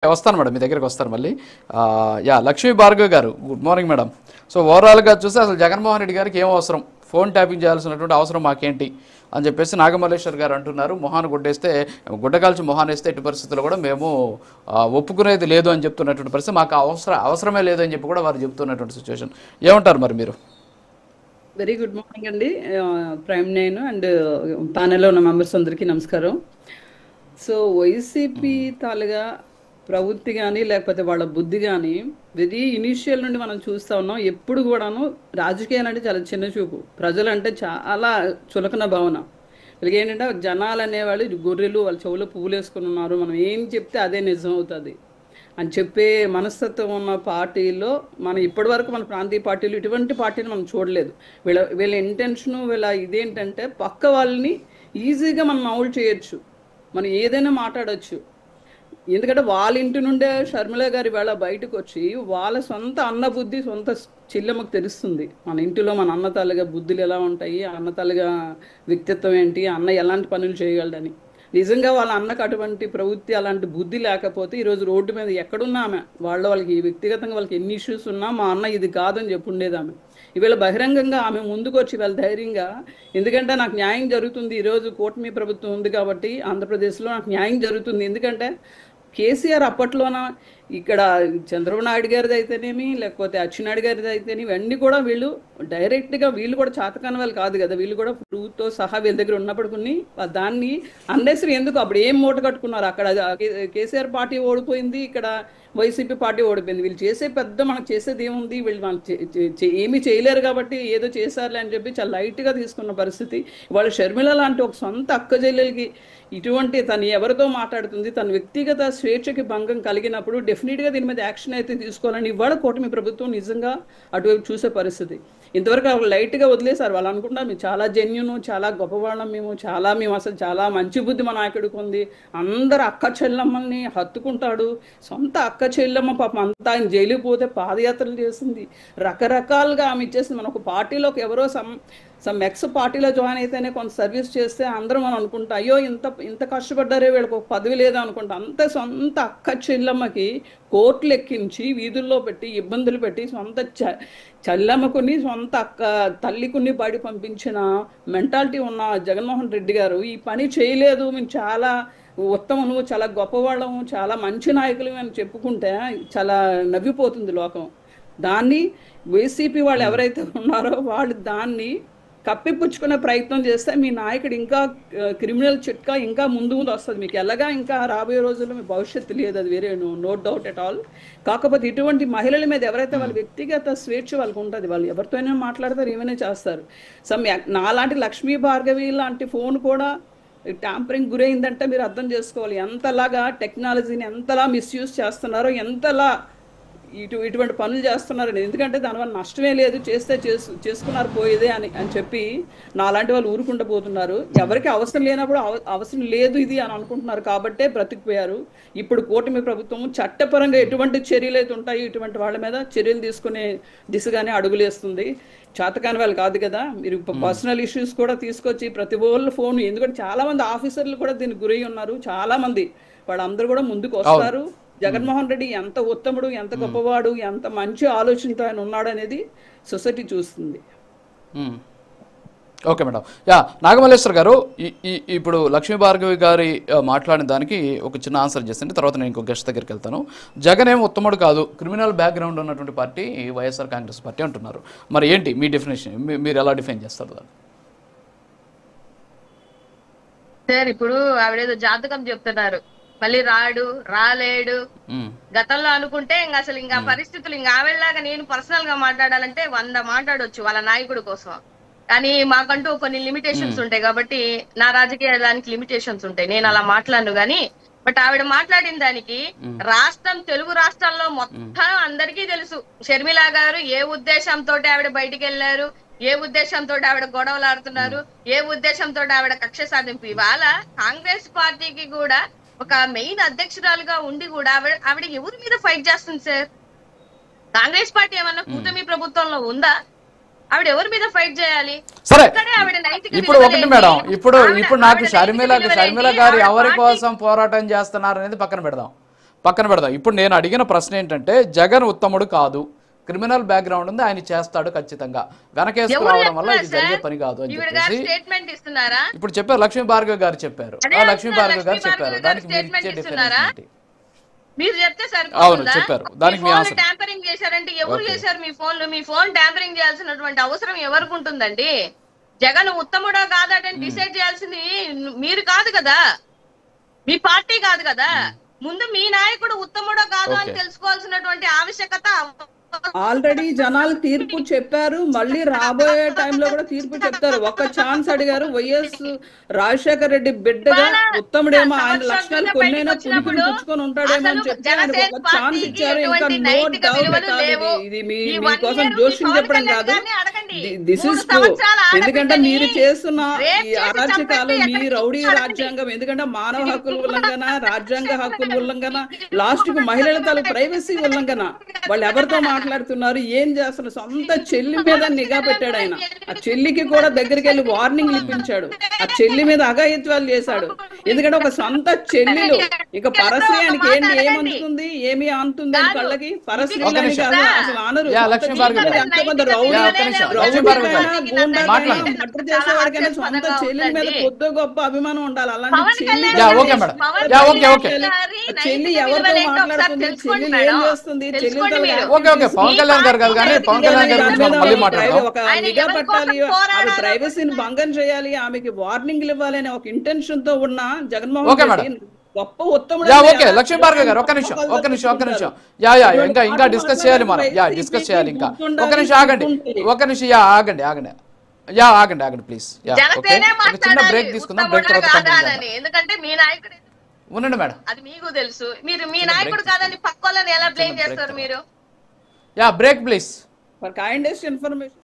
వస్తాను మేడం, మీ దగ్గరికి వస్తాను మళ్ళీ. యా, లక్ష్మీ భార్గవ్ గారు, గుడ్ మార్నింగ్ మేడం. సో ఓవరాల్గా చూస్తే అసలు జగన్మోహన్ రెడ్డి గారికి ఏం అవసరం, ఫోన్ ట్యాపింగ్ చేయాల్సినటువంటి అవసరం మాకేంటి అని చెప్పేసి నాగమల్లేశ్వర్ గారు అంటున్నారు. మొహాన్ని గుడ్డేస్తే, గుడ్డకాల్చి మొహాన్ని వేస్తే ఎట్టి పరిస్థితుల్లో కూడా మేము ఒప్పుకునేది లేదు అని చెప్తున్నటువంటి పరిస్థితి, మాకు అవసరమే లేదు అని చెప్పి కూడా వారు చెప్తున్నటువంటి సిచ్యువేషన్. ఏమంటారు మరి మీరు? వెరీ గుడ్ మార్నింగ్ అండి, ప్రైమ్ నైన్ అండ్ ప్యానెల్లో ఉన్న మెంబర్స్ అందరికీ నమస్కారం. సో వైసీపీ తాలుగా ప్రవృత్తి కానీ లేకపోతే వాళ్ళ బుద్ధి కానీ వెరీ ఇనీషియల్ నుండి మనం చూస్తూ ఉన్నాం. ఎప్పుడు కూడాను రాజకీయాలు అంటే చాలా చిన్న చూపు, ప్రజలంటే చాలా చులకన భావన. వీళ్ళకి ఏంటంటే జనాలు అనేవాళ్ళు గొర్రెలు, వాళ్ళ చెవులో పువ్వులు వేసుకుని ఉన్నారు, మనం ఏం చెప్తే అదే నిజం అవుతుంది అని చెప్పే మనస్తత్వం ఉన్న పార్టీలో మనం ఇప్పటివరకు మన ప్రాంతీయ పార్టీలు ఇటువంటి పార్టీని మనం చూడలేదు. వీళ్ళ ఇంటెన్షను, వీళ్ళ ఇదేంటంటే పక్క వాళ్ళని ఈజీగా మనం మౌల్డ్ చేయొచ్చు, మనం ఏదైనా మాట్లాడచ్చు. ఎందుకంటే వాళ్ళ ఇంటి నుండే షర్మిల గారి వేళ బయటకు వచ్చి వాళ్ళ సొంత అన్న బుద్ధి సొంత చెల్లెమ్మకు తెలుస్తుంది. మన ఇంటిలో మన అన్న తల్లిగా బుద్ధులు ఎలా ఉంటాయి, అన్న తల్లిగా వ్యక్తిత్వం ఏంటి, అన్న ఎలాంటి పనులు చేయగలడని. నిజంగా వాళ్ళ అన్నకు అటువంటి ప్రవృత్తి, అలాంటి బుద్ధి లేకపోతే ఈరోజు రోడ్డు మీద ఎక్కడున్నా ఆమె వాళ్ళకి వ్యక్తిగతంగా వాళ్ళకి ఎన్ని ఇష్యూస్ ఉన్నా మా అన్న ఇది కాదని చెప్పి ఉండేది ఆమె. ఈవేళ బహిరంగంగా ఆమె ముందుకు వచ్చి వాళ్ళ ధైర్యంగా, ఎందుకంటే నాకు న్యాయం జరుగుతుంది, ఈరోజు కూటమి ప్రభుత్వం ఉంది కాబట్టి ఆంధ్రప్రదేశ్లో నాకు న్యాయం జరుగుతుంది. ఎందుకంటే కేసీఆర్ అప్పట్లోన ఇక్కడ చంద్రబాబు నాయుడు గారిది అయితేనేమి లేకపోతే అచ్చెన్నాయుడు గారిది అయితేనేమి ఇవన్నీ కూడా వీళ్ళు డైరెక్ట్గా వీళ్ళు కూడా చాతకాని వాళ్ళు కాదు కదా, వీళ్ళు కూడా ప్రూఫ్తో సహా వీళ్ళ దగ్గర ఉన్నప్పటికీ దాన్ని అన్నెసరి ఎందుకు అప్పుడు ఏం మూట కట్టుకున్నారు. అక్కడ కేసీఆర్ పార్టీ ఓడిపోయింది, ఇక్కడ వైసీపీ పార్టీ ఓడిపోయింది. వీళ్ళు చేసే పెద్ద మనకు చేసేది ఏముంది, వీళ్ళు మనకు ఏమీ చేయలేరు కాబట్టి ఏదో చేశారులే అని చెప్పి చాలా లైట్గా తీసుకున్న పరిస్థితి. వాళ్ళు షర్మిల లాంటి ఒక సొంత అక్క చెల్లెలకి ఇటువంటి తను ఎవరితో మాట్లాడుతుంది, తన వ్యక్తిగత స్వేచ్ఛకి భంగం కలిగినప్పుడు డెఫినెట్గా దీని మీద యాక్షన్ అయితే తీసుకోవాలని ఇవాళ కూటమి ప్రభుత్వం నిజంగా అటువైపు చూసే పరిస్థితి. ఇంతవరకు లైట్గా వదిలేశారు. వాళ్ళు అనుకుంటారు మేము చాలా జెన్యును, చాలా గొప్పవాళ్ళం, మేము అసలు చాలా మంచి బుద్ధి మా నాయకుడికి ఉంది, అందరు అక్క చెల్లెమ్మల్ని హత్తుకుంటాడు. సొంత అక్క చెల్లెమ్మ పాపం అంతా ఆయన జైలుకి పోతే పాదయాత్రలు చేసింది, రకరకాలుగా ఆమె ఇచ్చేసింది. మన ఒక పార్టీలోకి ఎవరో సమ్ ఎక్స్ పార్టీలో జాయిన్ అయితేనే కొంత సర్వీస్ చేస్తే అందరం మనం అనుకుంటాం అయ్యో ఇంత కష్టపడ్డారే వీళ్ళకి ఒక పదవి లేదా అనుకుంటాం. అంత సొంత అక్క చెల్లెమ్మకి కోర్టులు ఎక్కించి వీధుల్లో పెట్టి ఇబ్బందులు పెట్టి సొంత చెల్లెమ్మకుని సొంత అక్క తల్లికుని బయట పంపించిన మెంటాలిటీ ఉన్న జగన్మోహన్ రెడ్డి గారు ఈ పని చేయలేదు, మేము చాలా ఉత్తమము, చాలా గొప్పవాళ్ళము, చాలా మంచి నాయకులు అని చెప్పుకుంటే చాలా నవ్విపోతుంది లోకం. దాన్ని వైసీపీ వాళ్ళు ఎవరైతే ఉన్నారో వాళ్ళు దాన్ని కప్పిపుచ్చుకునే ప్రయత్నం చేస్తే మీ నాయకుడు ఇంకా క్రిమినల్ చిట్కా ఇంకా ముందు వస్తుంది. మీకు ఎలాగా ఇంకా రాబోయే రోజుల్లో మీ భవిష్యత్తు లేదు, అది వేరే నో డౌట్ ఎట్ ఆల్. కాకపోతే ఇటువంటి మహిళల మీద ఎవరైతే వాళ్ళ వ్యక్తిగత స్వేచ్ఛ వాళ్ళకు ఉంటుంది, వాళ్ళు ఎవరితోనే మాట్లాడతారు, ఏమైనా చేస్తారు. నాలాంటి లక్ష్మీ భార్గవి లాంటి ఫోన్ కూడా ట్యాంపరింగ్ గురైందంటే మీరు అర్థం చేసుకోవాలి ఎంతలాగా టెక్నాలజీని ఎంతలా మిస్యూజ్ చేస్తున్నారో, ఎంతలా ఇటువంటి పనులు చేస్తున్నారని. ఎందుకంటే దానివల్ల నష్టమే లేదు, చేస్తే చేసుకున్నారు పోయేదే అని చెప్పి నాలాంటి వాళ్ళు ఊరుకుంటూ పోతున్నారు. ఎవరికి అవసరం లేనప్పుడు అవసరం లేదు ఇది అని అనుకుంటున్నారు కాబట్టే బ్రతికిపోయారు. ఇప్పుడు కూటమి ప్రభుత్వం చట్టపరంగా ఎటువంటి చర్యలు అయితే ఉంటాయో ఇటువంటి వాళ్ళ మీద చర్యలు తీసుకునే దిశగానే అడుగులేస్తుంది. చేతకాని వాళ్ళు కాదు కదా, మీరు పర్సనల్ ఇష్యూస్ కూడా తీసుకొచ్చి ప్రతి ఒళ్ళు ఫోన్, ఎందుకంటే చాలా మంది ఆఫీసర్లు కూడా దీనికి గురై ఉన్నారు, చాలా మంది వాళ్ళందరూ కూడా ముందుకు వస్తారు. జగన్మోహన్ రెడ్డి ఎంత ఉత్తముడు, ఎంత గొప్పవాడు, ఎంత మంచి ఆలోచనతో ఆయన ఉన్నాడు అనేది సొసైటీ చూస్తుంది. Okay madam. యా, నాగమల్లేశ్వర్ గారు, ఇప్పుడు లక్ష్మీ భార్గవి గారి మాట్లాడిన దానికి ఒక చిన్న ఆన్సర్ చేసింది, తర్వాత నేను ఇంకో గెస్ట్ దగ్గరికి వెళ్తాను. జగన్ ఏం ఉత్తముడు కాదు, క్రిమినల్ బ్యాక్గ్రౌండ్ ఉన్నటువంటి పార్టీ వైఎస్ఆర్ కాంగ్రెస్ పార్టీ అంటున్నారు. మరి ఏంటి మీ డెఫినేషన్, మీరు ఎలా డిఫైన్ చేస్తారు దాన్ని? సార్ ఇప్పుడు ఆవిడేదో జాతకం చెప్తున్నారు, మళ్ళీ రాలేడు. గతంలో అనుకుంటే ఇంకా అసలు ఇంకా పరిస్థితులు ఇంకా ఆవిడలాగా నేను పర్సనల్ గా మాట్లాడాలంటే 100 మాట్లాడొచ్చు వాళ్ళ నాయకుడి కోసం. కానీ మాకంటూ కొన్ని లిమిటేషన్స్ ఉంటాయి కాబట్టి నా రాజకీయ దానికి లిమిటేషన్స్ ఉంటాయి, నేను అలా మాట్లాడను. గానీ బట్ ఆవిడ మాట్లాడిన దానికి తెలుగు రాష్ట్రాల్లో మొత్తం అందరికీ తెలుసు షర్మిల గారు ఏ ఉద్దేశంతో ఆవిడ బయటికి వెళ్లారు, ఏ ఉద్దేశంతో ఆవిడ గొడవలు ఆడుతున్నారు, ఏ ఉద్దేశంతో ఆవిడ కక్ష సాధింపు. ఇవాళ కాంగ్రెస్ పార్టీకి కూడా ఒక మెయిన్ అధ్యక్షురాలుగా ఉండి కూడా ఆవిడ ఎవరి మీద ఫైట్ చేస్తుంది సార్? కాంగ్రెస్ పార్టీ ఏమన్నా కూటమి ప్రభుత్వంలో ఉందా? ఆవిడ ఎవరి మీద ఫైట్ చేయాలి? సరే, ఇప్పుడు ఒకటి మేడం, ఇప్పుడు నాకు షర్మిల గారు ఎవరి కోసం పోరాటం చేస్తున్నారు అనేది పక్కన పెడదాం. పక్కన పెడదాం. ఇప్పుడు నేను అడిగిన ప్రశ్న ఏంటంటే జగన్ ఉత్తముడు కాదు, క్రిమినల్ బ్యాక్గ్రౌండ్ ఉంది, ఆయన చేస్తాడు ఖచ్చితంగా, వెనకేసుకు రావడం వల్ల ఇది జరిగే పని కాదు అని చెప్పేసి స్టేట్మెంట్ ఇస్తున్నారా? ఇప్పుడు చెప్పారు, లక్ష్మీ భార్గవ్ గారు చెప్పారు. లక్ష్మీ భార్గవ్ గారు చెప్పారు. దానికి మీరు ఇచ్చే డిఫరెన్స్ ఏంటి? మీరు చెప్తే అవును చెప్పారు, దానికి మీ ఆన్సర్. ట్యాంపరింగ్ చేశారంటే ఎవరు చేశారు? మీ ఫోన్ ట్యాంపరింగ్ చేయాల్సినటువంటి అవసరం ఎవరికి ఉంటుందండి? జగన్ ఉత్తముడో కాదని డిసైడ్ చేయాల్సింది మీరు కాదు కదా, మీ పార్టీ కాదు కదా. ముందు మీ నాయకుడు ఉత్తముడో కాదు అని తెలుసుకోవాల్సినటువంటి ఆవశ్యకత. ఆల్రెడీ జనాలు తీర్పు చెప్పారు, మళ్ళీ రాబోయే టైంలో కూడా తీర్పు చెప్తారు. ఒక ఛాన్స్ అడిగారు. వైఎస్ రాజశేఖర రెడ్డి బిడ్డగా ఉత్తముడేమో, ఆయన లక్షణాలు కొన్నైనా పుచ్చుకొని ఉంటాడేమో అని చెప్పి ఆయనకు ఒక ఛాన్స్ ఇచ్చారు. ఇంకా నో డౌట్ ఇది మీకోసం జోష్యం చెప్పడం కాదు, దిస్ ఇస్ ట్రూ. ఎందుకంటే మీరు చేస్తున్న ఈ అరాచకాలు, మీ రౌడీ రాజ్యాంగం, ఎందుకంటే మానవ హక్కుల ఉల్లంఘన, రాజ్యాంగ హక్కుల ఉల్లంఘన, లాస్ట్ కు మహిళల తల ప్రైవసీ ఉల్లంఘన. వాళ్ళు ఎవరితో మాట్లాడుతున్నారు, ఏం చేస్తున్నారు? సొంత చెల్లి మీద నిఘా పెట్టాడు ఆయన. ఆ చెల్లికి కూడా దగ్గరికి వెళ్ళి వార్నింగ్లు ఇప్పించాడు. ఆ చెల్లి మీద అఘాయిత్వాలు చేశాడు. ఎందుకంటే ఒక సొంత చెల్లెలు ఇక పరశ్రీ ఆయనకి ఏమంటుంది, ఏమి అంటుంది అని కళ్ళకి? పరశ్రీ అసలు ఆనరు. ఎంతమంది మటర్ చేసేవాడికైనా సొంత చెల్లి మీద కొద్ది గొప్ప అభిమానం ఉండాలి. అలాంటి చెల్లి ఎవరితో మాట్లాడుతుంది, చెల్లి ఏం చేస్తుంది, చెల్లి పవన్ కళ్యాణ్ గారు కాదు కానీ పవన్ కళ్యాణ్ గారు ఒక నిఘా పెట్టాలి, ఆమె ప్రైవసీని భంగం చేయాలి, ఆమెకి వార్నింగ్లు ఇవ్వాలి అనే ఒక ఇంటెన్షన్ తో ఉన్న జగన్మోహన్ రెడ్డి గొప్ప ఉత్తముడు. ఓకే లక్ష్మీ భార్గవ్ గారు ఒక్క నిమిషం ఇంకా డిస్కస్ చేయాలి మనం. డిస్కస్ చేయాలి ఇంకా. ఒక నిమిషం ఆగండి ప్లీజ్. చిన్న బ్రేక్ తీసుకుందాం. బ్రేక్ తర్వాత ఎందుకంటే మీ నాయకుడు ఉండండి మేడం, అది మీకు తెలుసు. మీరు మీ నాయకుడు కాదని పక్క వాళ్ళని ఎలా బ్లేమ్ చేస్తారు మీరు? Break please. For kindest information.